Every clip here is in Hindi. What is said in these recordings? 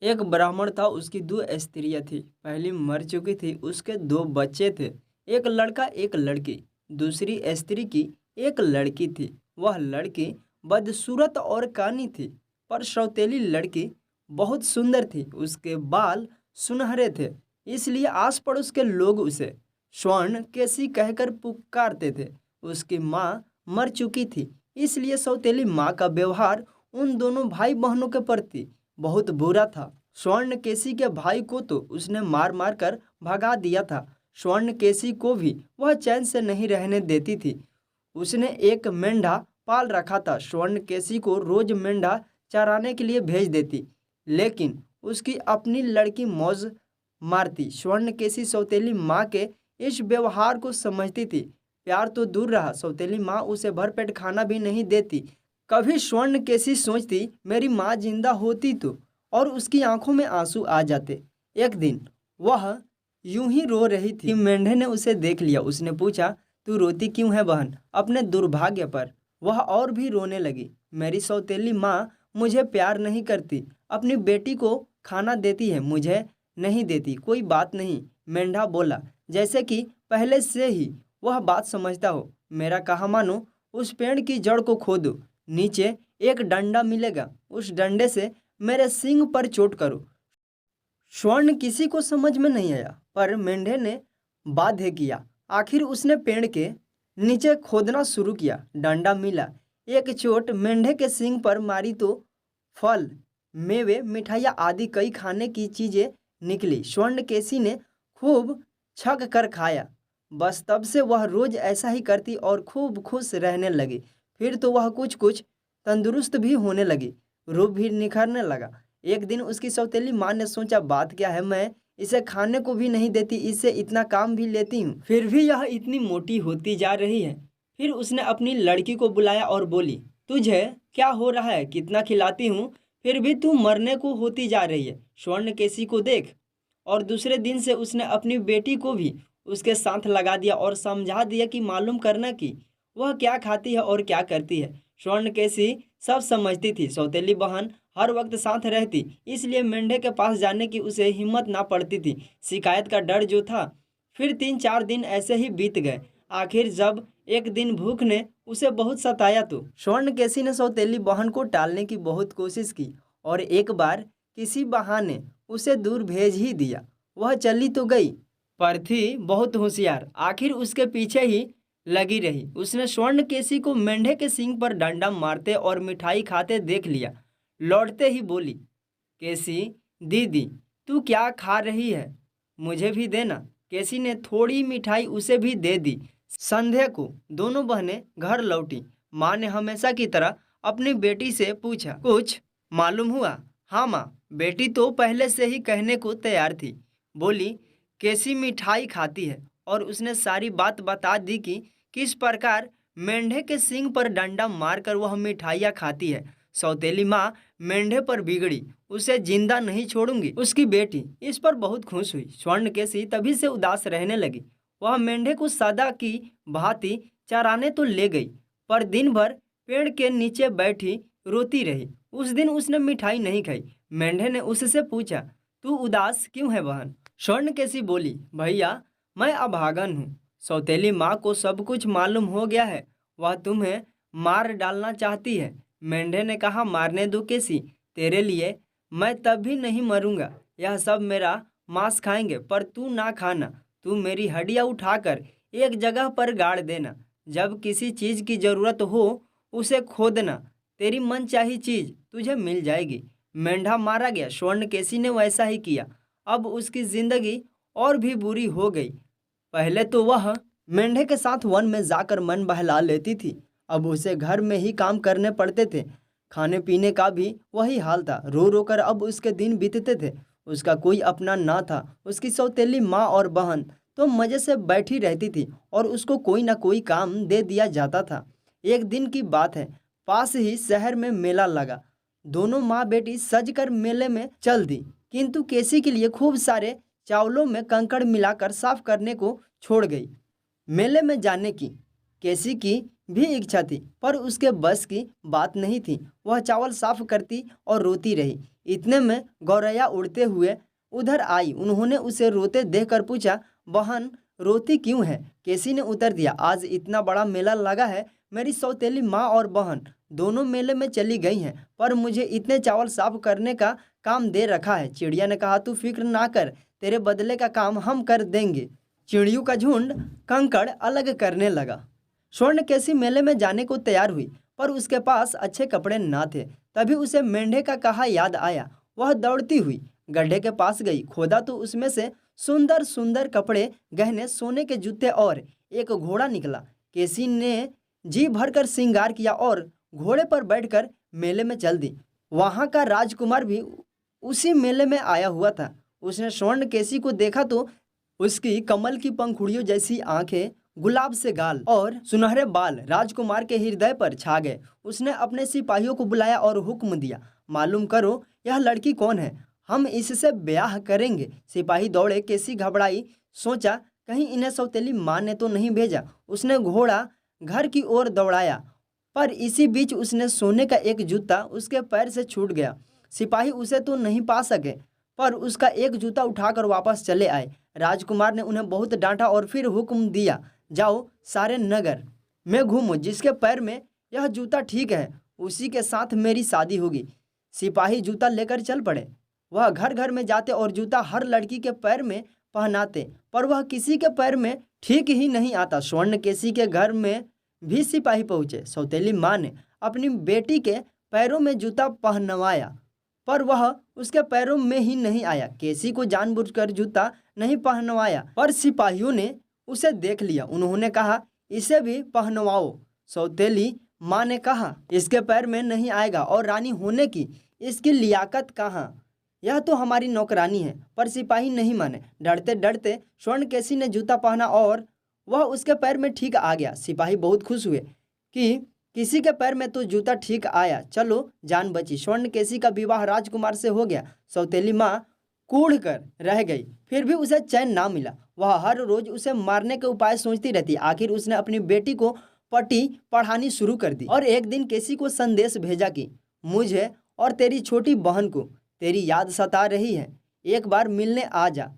एक ब्राह्मण था, उसकी दो स्त्रियां थी। पहली मर चुकी थी, उसके दो बच्चे थे, एक लड़का एक लड़की। दूसरी स्त्री की एक लड़की थी। वह लड़की बदसूरत और कानी थी, पर सौतेली लड़की बहुत सुंदर थी। उसके बाल सुनहरे थे, इसलिए आस पड़ोस के लोग उसे स्वर्ण केसी कहकर पुकारते थे। उसकी माँ मर चुकी थी, इसलिए सौतेली माँ का व्यवहार उन दोनों भाई बहनों के प्रति बहुत बुरा था। स्वर्ण केसी के भाई को तो उसने मार मार कर भगा दिया था। स्वर्ण केसी को भी वह चैन से नहीं रहने देती थी। उसने एक मेंढा पाल रखा था। स्वर्ण केसी को रोज मेंढा चराने के लिए भेज देती, लेकिन उसकी अपनी लड़की मौज मारती। स्वर्ण केसी सौतेली माँ के इस व्यवहार को समझती थी। प्यार तो दूर रहा, सौतेली माँ उसे भरपेट खाना भी नहीं देती। कभी स्वर्ण केसी सोचती, मेरी माँ जिंदा होती तो, और उसकी आंखों में आंसू आ जाते। एक दिन वह यूं ही रो रही थी कि मेंढे ने उसे देख लिया। उसने पूछा, तू रोती क्यों है बहन? अपने दुर्भाग्य पर। वह और भी रोने लगी। मेरी सौतेली माँ मुझे प्यार नहीं करती, अपनी बेटी को खाना देती है, मुझे नहीं देती। कोई बात नहीं, मेंढा बोला, जैसे कि पहले से ही वह बात समझता हो। मेरा कहा मानो, उस पेड़ की जड़ को खोदो, नीचे एक डंडा मिलेगा, उस डंडे से मेरे सींग पर चोट करो। स्वर्ण किसी को समझ में नहीं आया, पर मेंढे ने बाध्य किया। आखिर उसने पेड़ के नीचे खोदना शुरू किया। डंडा मिला। एक चोट मेंढे के सींग पर मारी तो फल, मेवे, मिठाइयाँ आदि कई खाने की चीजें निकली। स्वर्ण केसी ने खूब छक कर खाया। बस तब से वह रोज ऐसा ही करती और खूब खुश रहने लगी। फिर तो वह कुछ कुछ तंदुरुस्त भी होने लगी, रूप भी निखरने लगा। एक दिन उसकी सौतेली माँ ने सोचा, बात क्या है, मैं इसे खाने को भी नहीं देती, इससे इतना काम भी लेती हूँ, फिर भी यह इतनी मोटी होती जा रही है। फिर उसने अपनी लड़की को बुलाया और बोली, तुझे क्या हो रहा है? कितना खिलाती हूँ, फिर भी तू मरने को होती जा रही है। स्वर्ण केसी को देख। और दूसरे दिन से उसने अपनी बेटी को भी उसके साथ लगा दिया और समझा दिया कि मालूम करना कि वह क्या खाती है और क्या करती है। स्वर्ण केसी सब समझती थी। सौतेली बहन हर वक्त साथ रहती, इसलिए मेंढे के पास जाने की उसे हिम्मत ना पड़ती थी, शिकायत का डर जो था। फिर 3-4 दिन ऐसे ही बीत गए। आखिर जब एक दिन भूख ने उसे बहुत सताया तो स्वर्ण केसी ने सौतेली बहन को टालने की बहुत कोशिश की और एक बार किसी बहाने उसे दूर भेज ही दिया। वह चली तो गई, पर थी बहुत होशियार, आखिर उसके पीछे ही लगी रही। उसने स्वर्ण केसी को मेंढे के सींग पर डंडा मारते और मिठाई खाते देख लिया। लौटते ही बोली, केसी दीदी, तू क्या खा रही है? मुझे भी देना। केसी ने थोड़ी मिठाई उसे भी दे दी। संध्या को दोनों बहनें घर लौटी। माँ ने हमेशा की तरह अपनी बेटी से पूछा, कुछ मालूम हुआ? हाँ माँ, बेटी तो पहले से ही कहने को तैयार थी। बोली, केसी मिठाई खाती है, और उसने सारी बात बता दी कि किस प्रकार मेंढे के सींग पर डंडा मारकर वह मिठाइयाँ खाती है। सौतेली माँ मेंढे पर बिगड़ी, उसे जिंदा नहीं छोड़ूंगी। उसकी बेटी इस पर बहुत खुश हुई। स्वर्ण केसी तभी से उदास रहने लगी। वह मेंढे को सदा की भांति चराने तो ले गई, पर दिन भर पेड़ के नीचे बैठी रोती रही। उस दिन उसने मिठाई नहीं खाई। मेंढे ने उससे पूछा, तू उदास क्यों है बहन? स्वर्ण केसी बोली, भैया, मैं अभागन हूँ। सौतेली माँ को सब कुछ मालूम हो गया है, वह तुम्हें मार डालना चाहती है। मेंढे ने कहा, मारने दो केसी, तेरे लिए मैं तब भी नहीं मरूंगा। यह सब मेरा मांस खाएंगे, पर तू ना खाना। तू मेरी हड्डियां उठाकर एक जगह पर गाड़ देना। जब किसी चीज की जरूरत हो उसे खोदना, तेरी मनचाही चीज तुझे मिल जाएगी। मेंढा मारा गया। स्वर्ण केसी ने वैसा ही किया। अब उसकी जिंदगी और भी बुरी हो गई। पहले तो वह मेंढे के साथ वन में जाकर मन बहला लेती थी, अब उसे घर में ही काम करने पड़ते थे। खाने पीने का भी वही हाल था। रो रो कर अब उसके दिन बीतते थे। उसका कोई अपना ना था। उसकी सौतेली माँ और बहन तो मजे से बैठी रहती थी और उसको कोई ना कोई काम दे दिया जाता था। एक दिन की बात है, पास ही शहर में मेला लगा। दोनों माँ बेटी सज कर मेले में चल दी, किंतु केसी के लिए खूब सारे चावलों में कंकड़ मिलाकर साफ करने को छोड़ गई। मेले में जाने की केसी की भी इच्छा थी, पर उसके बस की बात नहीं थी। वह चावल साफ करती और रोती रही। इतने में गौरैया उड़ते हुए उधर आई। उन्होंने उसे रोते देखकर पूछा, बहन रोती क्यों है? केसी ने उत्तर दिया, आज इतना बड़ा मेला लगा है, मेरी सौतेली माँ और बहन दोनों मेले में चली गई हैं, पर मुझे इतने चावल साफ करने का काम दे रखा है। चिड़िया ने कहा, तू फिक्र ना कर, तेरे बदले का काम हम कर देंगे। चिड़ियों का झुंड कंकड़ अलग करने लगा। स्वर्णकेशी मेले में जाने को तैयार हुई, पर उसके पास अच्छे कपड़े ना थे। तभी उसे मेंढे का कहा याद आया। वह दौड़ती हुई गड्ढे के पास गई, खोदा तो उसमें से सुंदर सुंदर कपड़े, गहने, सोने के जूते और एक घोड़ा निकला। केसी ने जी भरकर श्रृंगार किया और घोड़े पर बैठकर मेले में चल दी। वहां का राजकुमार भी उसी मेले में आया हुआ था। उसने स्वर्णकेशी को देखा तो उसकी कमल की पंखुड़ियों जैसी आंखें, गुलाब से गाल और सुनहरे बाल राजकुमार के हृदय पर छा गए। उसने अपने सिपाहियों को बुलाया और हुक्म दिया, मालूम करो यह लड़की कौन है, हम इससे ब्याह करेंगे। सिपाही दौड़े। केसी घबराई, सोचा कहीं इन्हें सौतेली माँ ने तो नहीं भेजा। उसने घोड़ा घर की ओर दौड़ाया, पर इसी बीच उसने सोने का एक जूता उसके पैर से छूट गया। सिपाही उसे तो नहीं पा सके, पर उसका एक जूता उठाकर वापस चले आए। राजकुमार ने उन्हें बहुत डांटा और फिर हुक्म दिया, जाओ सारे नगर में घूमो, जिसके पैर में यह जूता ठीक है उसी के साथ मेरी शादी होगी। सिपाही जूता लेकर चल पड़े। वह घर घर में जाते और जूता हर लड़की के पैर में पहनाते, पर वह किसी के पैर में ठीक ही नहीं आता। स्वर्णकेशी के घर में भी सिपाही पहुंचे। सौतेली माँ ने अपनी बेटी के पैरों में जूता पहनवाया, पर वह उसके पैरों में ही नहीं आया। केसी को जानबूझकर जूता नहीं पहनवाया, पर सिपाहियों ने उसे देख लिया। उन्होंने कहा, इसे भी पहनवाओ। सौतेली माँ ने कहा, इसके पैर में नहीं आएगा और रानी होने की इसकी लियाकत कहाँ, यह तो हमारी नौकरानी है। पर सिपाही नहीं माने। डरते डरते स्वर्णकेशी ने जूता पहना और वह उसके पैर में ठीक आ गया। सिपाही बहुत खुश हुए कि किसी के पैर में तो जूता ठीक आया, चलो जान बची। स्वर्णकेशी का विवाह राजकुमार से हो गया। सौतेली माँ कूढ़ कर रह गई, फिर भी उसे चैन ना मिला। वह हर रोज उसे मारने के उपाय सोचती रहती। आखिर उसने अपनी बेटी को पटी पढ़ानी शुरू कर दी और एक दिन केसी को संदेश भेजा कि मुझे और तेरी छोटी बहन को तेरी याद सता रही है, एक बार मिलने आ जा।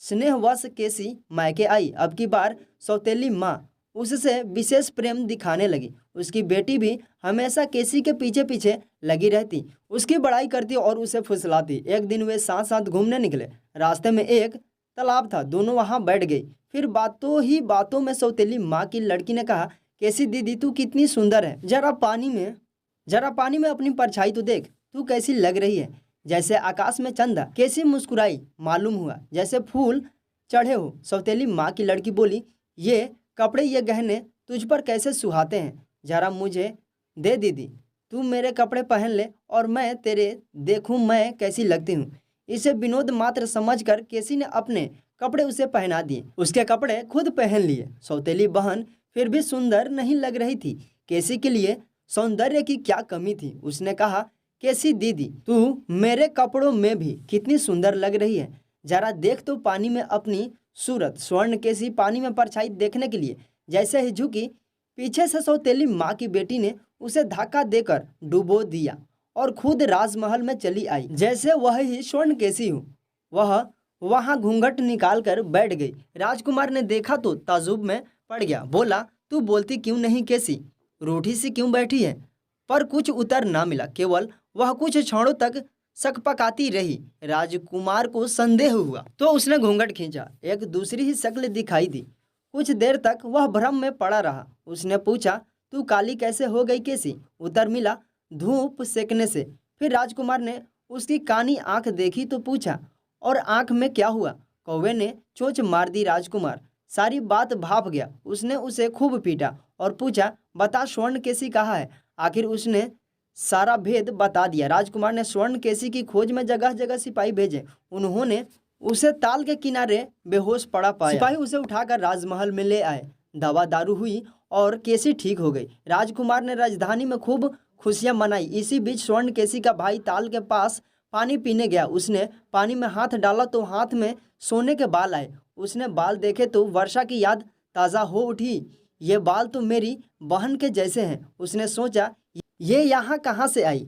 स्नेहवश केसी मायके आई। अब की बार सौतेली माँ उससे विशेष प्रेम दिखाने लगी। उसकी बेटी भी हमेशा केसी के पीछे पीछे लगी रहती, उसकी बड़ाई करती और उसे फुसलाती। एक दिन वे साथ साथ घूमने निकले। रास्ते में एक तालाब था, दोनों वहां बैठ गई। फिर बातों ही बातों में सौतेली माँ की लड़की ने कहा, केसी दीदी तू कितनी सुंदर है, जरा पानी में अपनी परछाई तो देख, तू कैसी लग रही है, जैसे आकाश में चंदा। केसी मुस्कुराई, मालूम हुआ जैसे फूल चढ़े हो। सौतेली माँ की लड़की बोली, ये कपड़े ये गहने तुझ पर कैसे सुहाते हैं, जरा मुझे दे दीदी, तू मेरे कपड़े पहन ले और मैं तेरे देखूं मैं कैसी लगती हूँ। इसे विनोद मात्र समझकर केसी ने अपने कपड़े उसे पहना दिए। उसके कपड़े खुद पहन लिए। सौतेली बहन फिर भी सुंदर नहीं लग रही थी। केसी के लिए सौंदर्य की क्या कमी थी। उसने कहा, केसी दीदी तू मेरे कपड़ों में भी कितनी सुंदर लग रही है, जरा देख तो पानी में अपनी सूरत। स्वर्णकेशी पानी में परछाई देखने के लिए जैसे ही झुकी, पीछे से सौतेली माँ की बेटी ने उसे धक्का देकर डुबो दिया और खुद राजमहल में चली आई जैसे वह ही स्वर्णकेशी हो। वह वहां घूंघट निकाल कर बैठ गई। राजकुमार ने देखा तो ताजुब में पड़ गया। बोला, तू बोलती क्यों नहीं केसी, रूठी सी क्यों बैठी है? पर कुछ उत्तर ना मिला, केवल वह कुछ क्षणों तक सकपकाती रही। राजकुमार को संदेह हुआ तो उसने घूंघट खींचा। एक दूसरी ही शक्ल दिखाई दी। कुछ देर तक वह भ्रम में पड़ा रहा। उसने पूछा, तू काली कैसे हो गई केसी? उत्तर मिला, धूप सेकने से। फिर राजकुमार ने उसकी कानी आंख देखी तो पूछा, और आंख में क्या हुआ? कौवे ने चोंच मार दी। राजकुमार सारी बात भाप गया। उसने उसे खूब पीटा और पूछा, बता स्वर्णकेशी कहाँ है? आखिर उसने सारा भेद बता दिया। राजकुमार ने स्वर्णकेशी की खोज में जगह जगह सिपाही भेजे। उन्होंने उसे ताल के किनारे बेहोश पड़ा पाया। सिपाही उसे उठाकर राजमहल में ले आए। दवा दारू हुई और केसी ठीक हो गई। राजकुमार ने राजधानी में खूब खुशियां मनाई। इसी बीच स्वर्णकेशी का भाई ताल के पास पानी पीने गया। उसने पानी में हाथ डाला तो हाथ में सोने के बाल आए। उसने बाल देखे तो वर्षा की याद ताज़ा हो उठी। ये बाल तो मेरी बहन के जैसे हैं। उसने सोचा, ये यहाँ कहाँ से आई?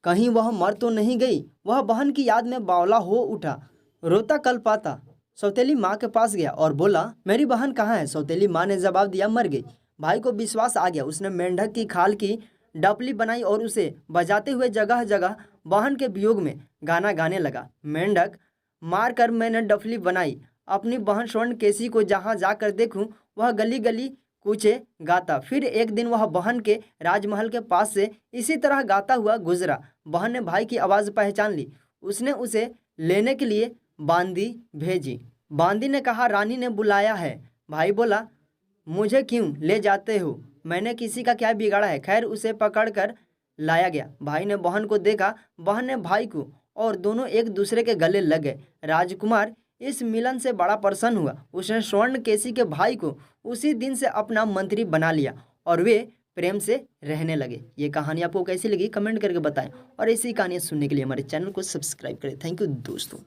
कहीं वह मर तो नहीं गई। वह बहन की याद में बावला हो उठा। रोता कल पाता सौतेली माँ के पास गया और बोला, मेरी बहन कहाँ है? सौतेली माँ ने जवाब दिया, मर गई। भाई को विश्वास आ गया। उसने मेंढक की खाल की डपली बनाई और उसे बजाते हुए जगह जगह बहन के वियोग में गाना गाने लगा। मेंढक मार कर मैंने डफली बनाई, अपनी बहन स्वर्ण केसी को जहाँ जाकर देखूं वह गली गली कूचे गाता। फिर एक दिन वह बहन के राजमहल के पास से इसी तरह गाता हुआ गुजरा। बहन ने भाई की आवाज़ पहचान ली। उसने उसे लेने के लिए बांदी भेजी। बांदी ने कहा, रानी ने बुलाया है। भाई बोला, मुझे क्यों ले जाते हो? मैंने किसी का क्या बिगाड़ा है? खैर, उसे पकड़कर लाया गया। भाई ने बहन को देखा, बहन ने भाई को, और दोनों एक दूसरे के गले लग गए। राजकुमार इस मिलन से बड़ा प्रसन्न हुआ। उसने स्वर्ण केसी के भाई को उसी दिन से अपना मंत्री बना लिया और वे प्रेम से रहने लगे। ये कहानी आपको कैसी लगी कमेंट करके बताएं और ऐसी कहानियाँ सुनने के लिए हमारे चैनल को सब्सक्राइब करें। थैंक यू दोस्तों।